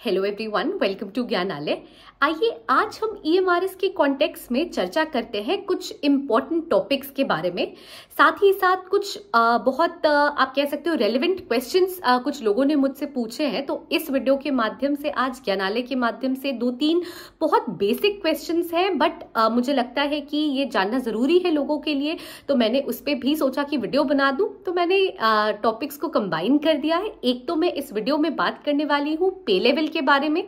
Hello everyone, welcome to Gyanalaya. आइए आज हम ईएमआरएस के कॉन्टेक्स्ट में चर्चा करते हैं कुछ इम्पोर्टेंट टॉपिक्स के बारे में। साथ ही साथ कुछ बहुत आप कह सकते हो रेलेवेंट क्वेश्चंस कुछ लोगों ने मुझसे पूछे हैं। तो इस वीडियो के माध्यम से, आज ज्ञानालय के माध्यम से 2-3 बहुत बेसिक क्वेश्चंस हैं, बट मुझे लगता है कि ये जानना जरूरी है लोगों के लिए। तो मैंने उस पर भी सोचा कि वीडियो बना दूं, तो मैंने टॉपिक्स को कंबाइन कर दिया है। एक तो मैं इस वीडियो में बात करने वाली हूँ पे लेवल के बारे में,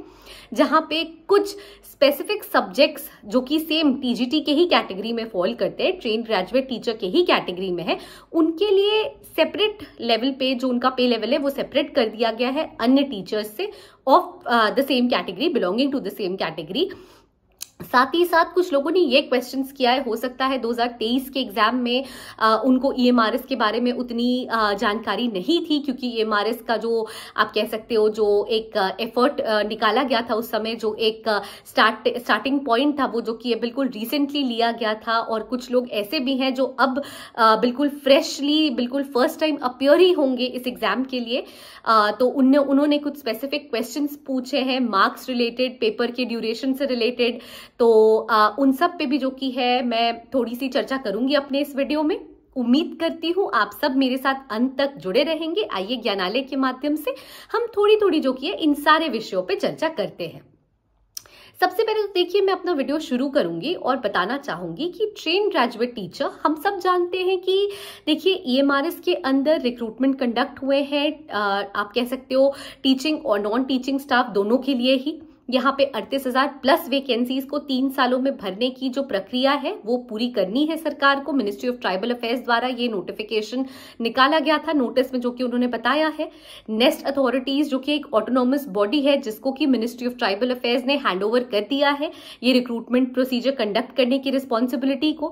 जहां पे कुछ स्पेसिफिक सब्जेक्ट्स जो कि सेम टीजीटी के ही कैटेगरी में फॉल करते हैं, ट्रेन ग्रेजुएट टीचर के ही कैटेगरी में है, उनके लिए सेपरेट लेवल पे जो उनका पे लेवल है वो सेपरेट कर दिया गया है अन्य टीचर्स से of the same category, belonging to the same category. साथ ही साथ कुछ लोगों ने ये क्वेश्चंस किया है, हो सकता है 2023 के एग्जाम में उनको ईएमआरएस के बारे में उतनी जानकारी नहीं थी, क्योंकि ईएमआरएस का जो आप कह सकते हो जो एक एफर्ट निकाला गया था उस समय, जो एक स्टार्टिंग पॉइंट था वो जो कि बिल्कुल रिसेंटली लिया गया था। और कुछ लोग ऐसे भी हैं जो अब बिल्कुल फ्रेशली, बिल्कुल फर्स्ट टाइम अपियर ही होंगे इस एग्जाम के लिए। तो उन्होंने कुछ स्पेसिफिक क्वेश्चंस पूछे हैं मार्क्स रिलेटेड, पेपर के ड्यूरेशन से रिलेटेड। तो उन सब पे भी जो कि है मैं थोड़ी सी चर्चा करूंगी अपने इस वीडियो में। उम्मीद करती हूं आप सब मेरे साथ अंत तक जुड़े रहेंगे। आइए ज्ञानालय के माध्यम से हम थोड़ी थोड़ी जो कि है इन सारे विषयों पे चर्चा करते हैं। सबसे पहले तो देखिए, मैं अपना वीडियो शुरू करूंगी और बताना चाहूंगी कि ट्रेन ग्रेजुएट टीचर, हम सब जानते हैं कि देखिए ईएमआरएस के अंदर रिक्रूटमेंट कंडक्ट हुए हैं, आप कह सकते हो टीचिंग और नॉन टीचिंग स्टाफ दोनों के लिए ही। यहाँ पे 38,000 प्लस वैकेंसीज को 3 सालों में भरने की जो प्रक्रिया है वो पूरी करनी है सरकार को। मिनिस्ट्री ऑफ ट्राइबल अफेयर्स द्वारा ये नोटिफिकेशन निकाला गया था नोटिस में, जो कि उन्होंने बताया है। नेस्ट अथॉरिटीज जो कि एक ऑटोनॉमस बॉडी है, जिसको कि मिनिस्ट्री ऑफ ट्राइबल अफेयर्स ने हैंडओवर कर दिया है ये रिक्रूटमेंट प्रोसीजर कंडक्ट करने की रिस्पॉन्सिबिलिटी को।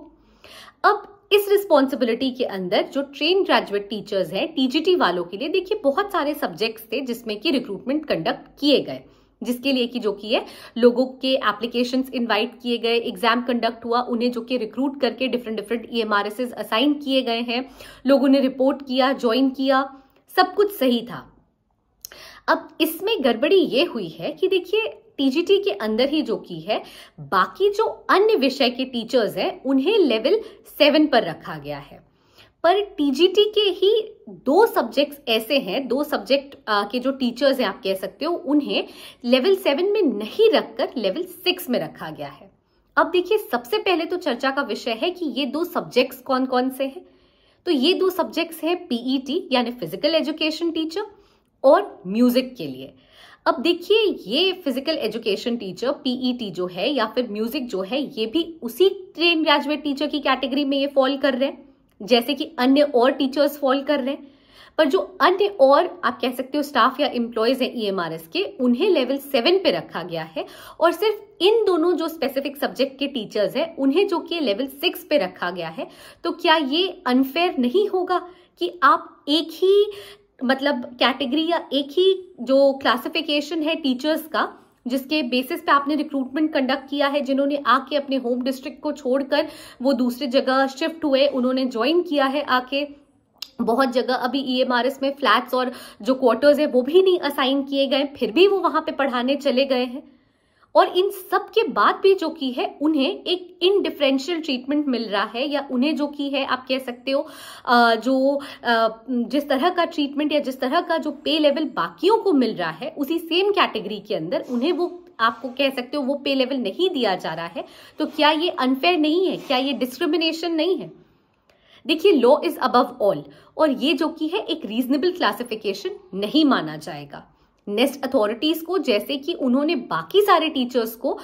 अब इस रिस्पॉन्सिबिलिटी के अंदर जो ट्रेन ग्रेजुएट टीचर्स हैं, टीजीटी वालों के लिए देखिए बहुत सारे सब्जेक्ट्स थे जिसमें कि रिक्रूटमेंट कंडक्ट किए गए, जिसके लिए कि जो कि है लोगों के एप्लीकेशंस इनवाइट किए गए, एग्जाम कंडक्ट हुआ, उन्हें जो कि रिक्रूट करके डिफरेंट ईएमआरएस असाइन किए गए हैं, लोगों ने रिपोर्ट किया, ज्वाइन किया, सब कुछ सही था। अब इसमें गड़बड़ी ये हुई है कि देखिए टीजीटी के अंदर ही जो कि है बाकी जो अन्य विषय के टीचर्स हैं उन्हें लेवल 7 पर रखा गया है, पर टीजीटी के ही 2 सब्जेक्ट्स ऐसे हैं, 2 सब्जेक्ट के जो टीचर्स हैं आप कह सकते हो, उन्हें लेवल 7 में नहीं रखकर लेवल 6 में रखा गया है। अब देखिए सबसे पहले तो चर्चा का विषय है कि ये 2 सब्जेक्ट्स कौन कौन से हैं। तो ये 2 सब्जेक्ट्स हैं पीईटी यानी फिजिकल एजुकेशन टीचर और म्यूजिक के लिए। अब देखिए ये फिजिकल एजुकेशन टीचर पीईटी जो है या फिर म्यूजिक जो है, ये भी उसी ट्रेन ग्रेजुएट टीचर की कैटेगरी में ये फॉल कर रहे हैं जैसे कि अन्य और टीचर्स फॉल कर रहे हैं। पर जो अन्य और आप कह सकते हो स्टाफ या एम्प्लॉयज हैं ईएमआरएस के, उन्हें लेवल 7 पे रखा गया है, और सिर्फ इन दोनों जो स्पेसिफिक सब्जेक्ट के टीचर्स हैं उन्हें जो कि लेवल 6 पे रखा गया है। तो क्या ये अनफेयर नहीं होगा कि आप एक ही मतलब कैटेगरी या एक ही जो क्लासिफिकेशन है टीचर्स का, जिसके बेसिस पे आपने रिक्रूटमेंट कंडक्ट किया है, जिन्होंने आके अपने होम डिस्ट्रिक्ट को छोड़कर वो दूसरी जगह शिफ्ट हुए, उन्होंने ज्वाइन किया है आके। बहुत जगह अभी ईएमआरएस में फ्लैट्स और जो क्वार्टर्स है वो भी नहीं असाइन किए गए, फिर भी वो वहां पे पढ़ाने चले गए हैं। और इन सब के बाद भी जो की है उन्हें एक इनडिफरेंशियल ट्रीटमेंट मिल रहा है, या उन्हें जो की है आप कह सकते हो जिस तरह का ट्रीटमेंट या जिस तरह का जो पे लेवल बाकियों को मिल रहा है उसी सेम कैटेगरी के अंदर उन्हें वो आपको कह सकते हो वो पे लेवल नहीं दिया जा रहा है। तो क्या ये अनफेयर नहीं है? क्या ये डिस्क्रिमिनेशन नहीं है? देखिए लॉ इज अबव ऑल, और ये जो की है एक रीजनेबल क्लासिफिकेशन नहीं माना जाएगा। नेस्ट अथॉरिटीज को, जैसे कि उन्होंने बाकी सारे टीचर्स को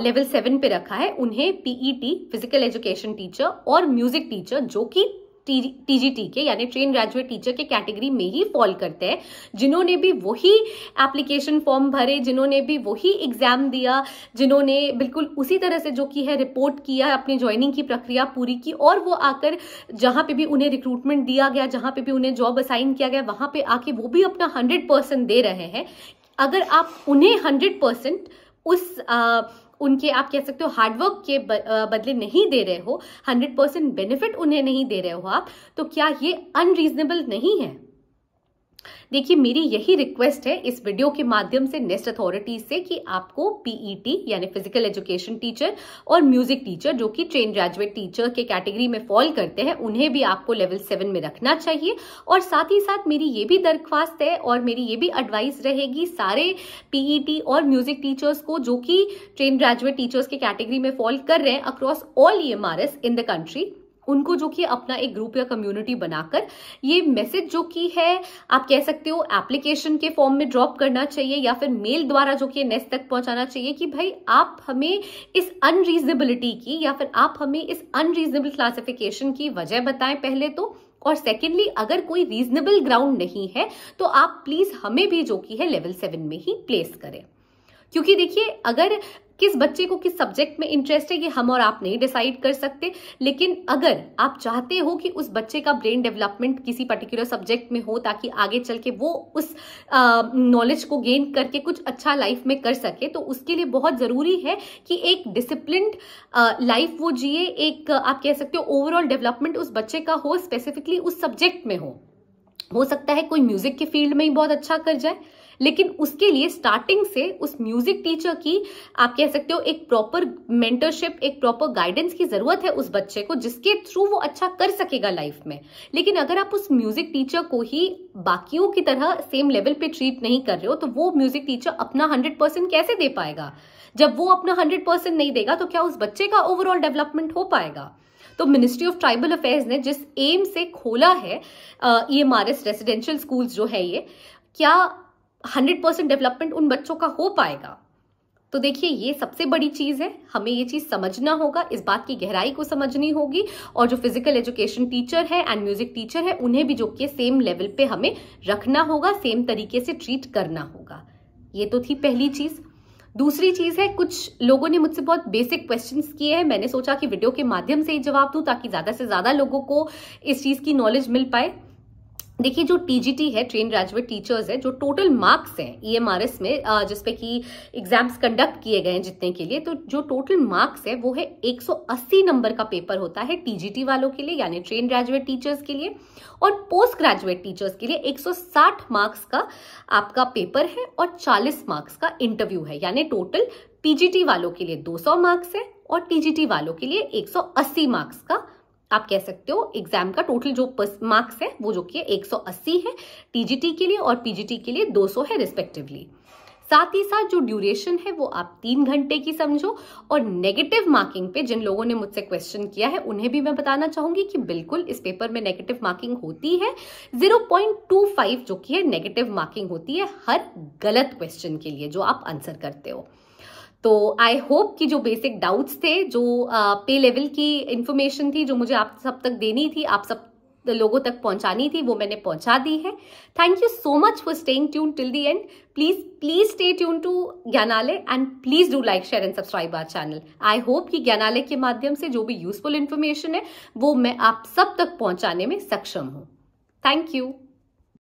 लेवल 7 पे रखा है, उन्हें पीईटी फिजिकल एजुकेशन टीचर और म्यूजिक टीचर जो कि टीजीटी के यानी ट्रेन ग्रेजुएट टीचर के कैटेगरी में ही फॉल करते हैं, जिन्होंने भी वही एप्लीकेशन फॉर्म भरे, जिन्होंने भी वही एग्जाम दिया, जिन्होंने बिल्कुल उसी तरह से जो की है रिपोर्ट किया, अपनी ज्वाइनिंग की प्रक्रिया पूरी की, और वो आकर जहां पे भी उन्हें रिक्रूटमेंट दिया गया, जहां पे भी उन्हें जॉब असाइन किया गया, वहां पे आके वो भी अपना 100% दे रहे हैं। अगर आप उन्हें 100% उस उनके आप कह सकते हो हार्डवर्क के बदले नहीं दे रहे हो, 100% बेनिफिट उन्हें नहीं दे रहे हो आप, तो क्या ये अनरीजनेबल नहीं है? देखिए, मेरी यही रिक्वेस्ट है इस वीडियो के माध्यम से नेस्ट अथॉरिटीज से कि आपको पीईटी यानी फिजिकल एजुकेशन टीचर और म्यूजिक टीचर जो कि ट्रेन ग्रेजुएट टीचर के कैटेगरी में फॉल करते हैं, उन्हें भी आपको लेवल 7 में रखना चाहिए। और साथ ही साथ मेरी ये भी दरख्वास्त है और मेरी ये भी एडवाइस रहेगी सारे पीईटी और म्यूजिक टीचर्स को जो कि ट्रेन ग्रेजुएट टीचर्स के कैटेगरी में फॉल कर रहे हैं across all EMRS in the country, उनको जो कि अपना एक ग्रुप या कम्युनिटी बनाकर ये मैसेज जो कि है आप कह सकते हो एप्लीकेशन के फॉर्म में ड्रॉप करना चाहिए या फिर मेल द्वारा जो कि नेस्ट तक पहुंचाना चाहिए कि भाई आप हमें इस अनरीजनेबिलिटी की या फिर आप हमें इस अनरीजनेबल क्लासिफिकेशन की वजह बताएं पहले तो, और सेकेंडली अगर कोई रीजनेबल ग्राउंड नहीं है तो आप प्लीज हमें भी जो कि है लेवल 7 में ही प्लेस करें। क्योंकि देखिए, अगर किस बच्चे को किस सब्जेक्ट में इंटरेस्ट है ये हम और आप नहीं डिसाइड कर सकते, लेकिन अगर आप चाहते हो कि उस बच्चे का ब्रेन डेवलपमेंट किसी पर्टिकुलर सब्जेक्ट में हो ताकि आगे चल के वो उस नॉलेज को गेन करके कुछ अच्छा लाइफ में कर सके, तो उसके लिए बहुत जरूरी है कि एक डिसिप्लिन्ड लाइफ वो जिए, एक आप कह सकते हो ओवरऑल डेवलपमेंट उस बच्चे का हो, स्पेसिफिकली उस सब्जेक्ट में हो सकता है कोई म्यूजिक के फील्ड में ही बहुत अच्छा कर जाए, लेकिन उसके लिए स्टार्टिंग से उस म्यूजिक टीचर की आप कह सकते हो एक प्रॉपर मेंटरशिप, एक प्रॉपर गाइडेंस की जरूरत है उस बच्चे को, जिसके थ्रू वो अच्छा कर सकेगा लाइफ में। लेकिन अगर आप उस म्यूजिक टीचर को ही बाकियों की तरह सेम लेवल पे ट्रीट नहीं कर रहे हो तो वो म्यूजिक टीचर अपना 100% कैसे दे पाएगा? जब वो अपना 100% नहीं देगा तो क्या उस बच्चे का ओवरऑल डेवलपमेंट हो पाएगा? तो मिनिस्ट्री ऑफ ट्राइबल अफेयर्स ने जिस एम से खोला है ईएमआरएस रेसिडेंशियल स्कूल्स जो है ये, क्या 100% डेवलपमेंट उन बच्चों का हो पाएगा? तो देखिए, ये सबसे बड़ी चीज है, हमें ये चीज समझना होगा, इस बात की गहराई को समझनी होगी, और जो फिजिकल एजुकेशन टीचर है एंड म्यूजिक टीचर है उन्हें भी जो कि सेम लेवल पे हमें रखना होगा, सेम तरीके से ट्रीट करना होगा। ये तो थी पहली चीज। दूसरी चीज है, कुछ लोगों ने मुझसे बहुत बेसिक क्वेश्चंस किए हैं, मैंने सोचा कि वीडियो के माध्यम से ही जवाब दूं ताकि ज्यादा से ज्यादा लोगों को इस चीज की नॉलेज मिल पाए। देखिए, जो टीजीटी है, ट्रेन ग्रेजुएट टीचर्स है, जो टोटल मार्क्स हैं ईएमआरएस में जिसपे कि एग्जाम्स कंडक्ट किए गए हैं जितने के लिए, तो जो टोटल मार्क्स है वो है 180 नंबर का पेपर होता है टीजीटी वालों के लिए यानी ट्रेन ग्रेजुएट टीचर्स के लिए, और पोस्ट ग्रेजुएट टीचर्स के लिए 160 मार्क्स का आपका पेपर है और 40 मार्क्स का इंटरव्यू है, यानी टोटल पीजीटी वालों के लिए 200 मार्क्स है और टीजीटी वालों के लिए 180 मार्क्स का आप कह सकते हो एग्जाम का टोटल जो मार्क्स है वो जो कि 180 है टीजीटी के लिए और पीजीटी के लिए 200 है रिस्पेक्टिवली। साथ ही साथ जो ड्यूरेशन है वो आप 3 घंटे की समझो, और नेगेटिव मार्किंग पे जिन लोगों ने मुझसे क्वेश्चन किया है उन्हें भी मैं बताना चाहूंगी कि बिल्कुल इस पेपर में नेगेटिव मार्किंग होती है, 0.25 जो कि है नेगेटिव मार्किंग होती है हर गलत क्वेश्चन के लिए जो आप आंसर करते हो। तो आई होप कि जो बेसिक डाउट्स थे, जो पे लेवल की इंफॉर्मेशन थी जो मुझे आप सब तक देनी थी, आप सब लोगों तक पहुंचानी थी, वो मैंने पहुंचा दी है। Thank you so much for staying tune till the end. Please stay tune to Gyanalaya and please do like, share and subscribe our channel. I hope कि ज्ञानालय के माध्यम से जो भी यूजफुल इंफॉर्मेशन है वो मैं आप सब तक पहुंचाने में सक्षम हूं। Thank you.